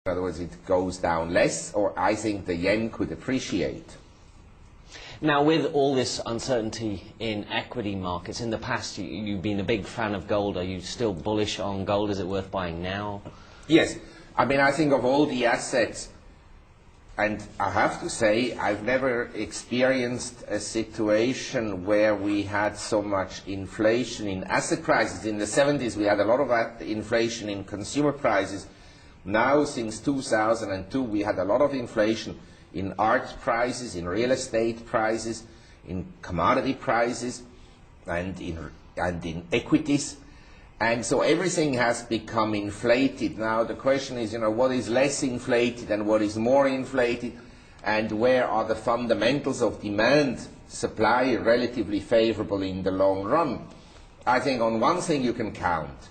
In other words, it goes down less, or I think the yen could appreciate. Now, with all this uncertainty in equity markets, in the past you've been a big fan of gold. Are you still bullish on gold? Is it worth buying now? Yes. I mean, I think of all the assets, and I have to say, I've never experienced a situation where we had so much inflation in asset prices. In the 70s, we had a lot of inflation in consumer prices. Now, since 2002, we had a lot of inflation in art prices, in real estate prices, in commodity prices, and in equities. And so everything has become inflated. Now the question is, what is less inflated and what is more inflated, and where are the fundamentals of demand, supply relatively favorable in the long run? I think on one thing you can count.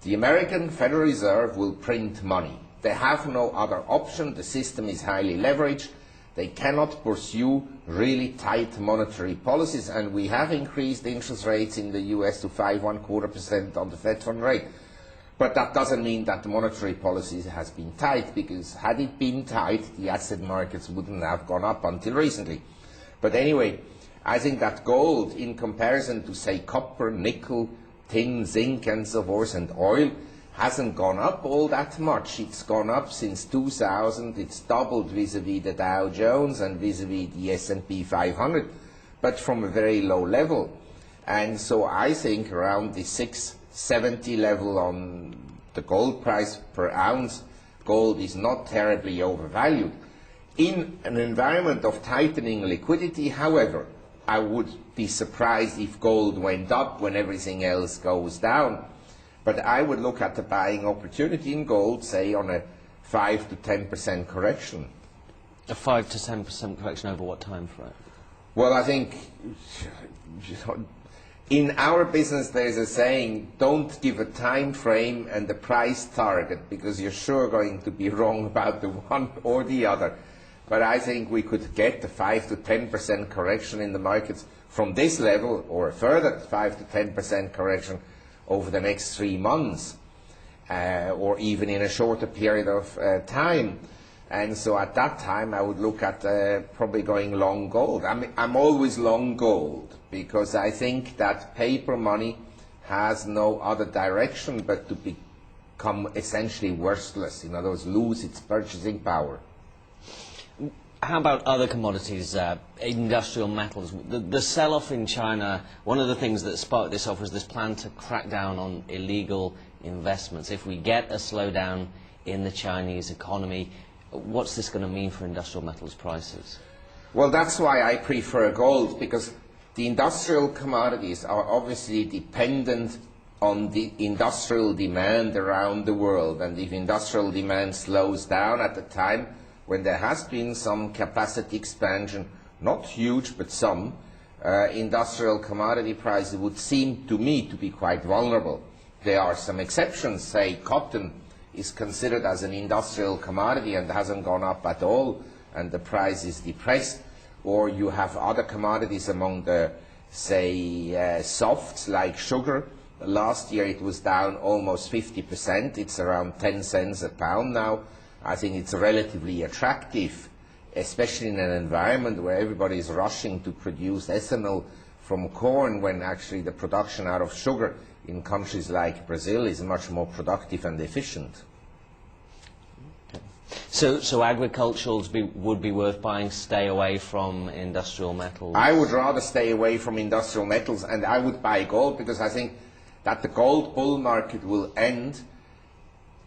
The American Federal Reserve will print money. They have no other option. The system is highly leveraged. They cannot pursue really tight monetary policies, and we have increased interest rates in the US to 5.25% on the Fed fund rate. But that doesn't mean that the monetary policy has been tight, because had it been tight, the asset markets wouldn't have gone up until recently. But anyway, I think that gold, in comparison to, say, copper, nickel, tin, zinc, and so forth, and oil, hasn't gone up all that much. It's gone up since 2000. It's doubled vis-à-vis the Dow Jones and vis-à-vis the S&P 500, but from a very low level. And so I think around the 670 level on the gold price per ounce, gold is not terribly overvalued. In an environment of tightening liquidity, however, I would be surprised if gold went up when everything else goes down. But I would look at the buying opportunity in gold, say, on a 5 to 10% correction. A 5 to 10% correction over what time frame? Well, I think in our business there's a saying, don't give a time frame and a price target, because you're sure going to be wrong about the one or the other. But I think we could get a 5 to 10% correction in the markets from this level, or a further 5 to 10% correction over the next 3 months, or even in a shorter period of time. And so at that time I would look at probably going long gold. I'm always long gold, because I think that paper money has no other direction but to become essentially worthless, in other words, lose its purchasing power. How about other commodities, industrial metals? The sell-off in China, one of the things that sparked this off was this plan to crack down on illegal investments. If we get a slowdown in the Chinese economy, what's this going to mean for industrial metals prices? Well, that's why I prefer gold, because the industrial commodities are obviously dependent on the industrial demand around the world. And if industrial demand slows down at the time when there has been some capacity expansion, not huge, but some, industrial commodity prices would seem to me to be quite vulnerable. There are some exceptions. Say, cotton is considered as an industrial commodity and hasn't gone up at all, and the price is depressed. Or you have other commodities among the, say, softs, like sugar. Last year it was down almost 50%. It's around 10 cents a pound now. I think it's relatively attractive, especially in an environment where everybody is rushing to produce ethanol from corn, when actually the production out of sugar in countries like Brazil is much more productive and efficient. Okay. So agriculturals would be worth buying, stay away from industrial metals? I would rather stay away from industrial metals, and I would buy gold, because I think that the gold bull market will end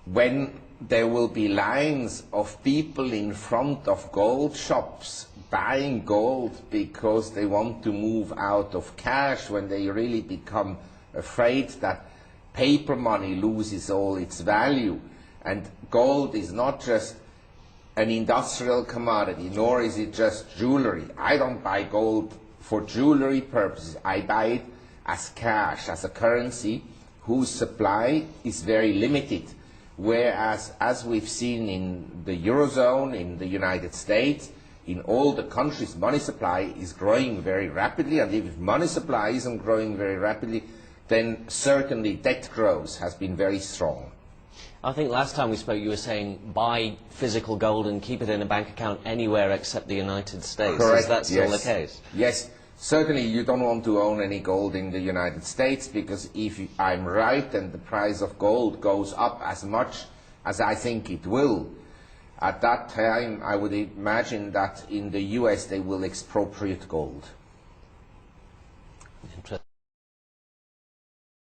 when there will be lines of people in front of gold shops buying gold because they want to move out of cash, when they really become afraid that paper money loses all its value. And gold is not just an industrial commodity, nor is it just jewelry. I don't buy gold for jewelry purposes. I buy it as cash, as a currency whose supply is very limited. Whereas, as we've seen in the Eurozone, in the United States, in all the countries, money supply is growing very rapidly, and if money supply isn't growing very rapidly, then certainly debt growth has been very strong. I think last time we spoke you were saying buy physical gold and keep it in a bank account anywhere except the United States. Correct. Is that still Yes. the case? Yes. Certainly you don't want to own any gold in the United States, because if I'm right and the price of gold goes up as much as I think it will, at that time I would imagine that in the US they will expropriate gold.